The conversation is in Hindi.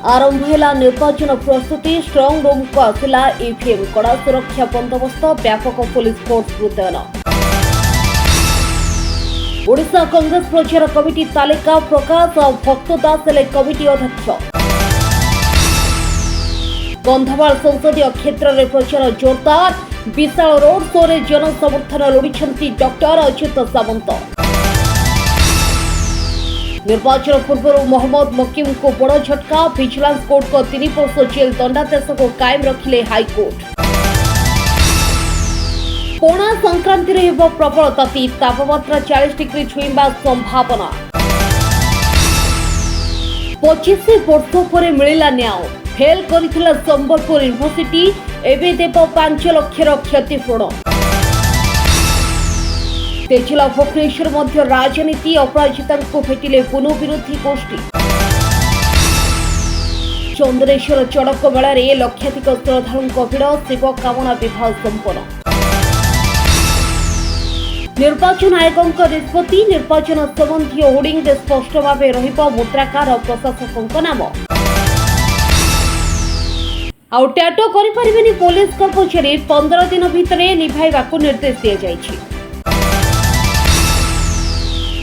आरंभ है निर्वाचन प्रस्तुति स्ट्रंग रूम को आसला ईवीएम कड़ा सुरक्षा बंदोबस्त व्यापक पुलिस फोर्स मुतयन। ओडिशा कांग्रेस प्रचार कमिटी तालिका प्रकाश और भक्त दास हेले कमिटी अध्यक्ष। कंधमाल संसदीय क्षेत्र में प्रचार जोरदार विशाल रोड शो रे जनसमर्थन लोड़ी डॉक्टर अच्युत सामंत। निर्वाचन पूर्व मोहम्मद मकीम को बड़ झटका विजिलेंस कोर्ट को 3 वर्ष जेल दंडादेश को कायम रखिले हाईकोर्ट। पणा संक्रांति रे हेबो प्रबल ताती तापमात्रा 40 डिग्री छुईबा संभावना। 25 वर्ष पर मिलिला न्याय फेल करिथिला संबलपुर यूनिवर्सिटी एबे देव 5 लाख क्षतिपूरण। तेजिला भुवनेश्वर मध्य राजनीति अपराजिता को भेटिले पुनः विरोधी गोष्ठी। चंद्रेश्वर चड़क मेला रे लक्षाधिक श्रद्धालुओं भिड़ शिव कामना विवाह संपन्न। निर्वाचन आयोगों निष्पत्ति निर्वाचन संबंधी होर्डिंग रे स्पष्ट भाव रहिबो मुद्राकार और प्रशासकों नाम। आउ टैटो करि परिबेनी पुलिस कर्मचारी 15 दिन भितर निभाइबाकू निर्देश दिया जायछि।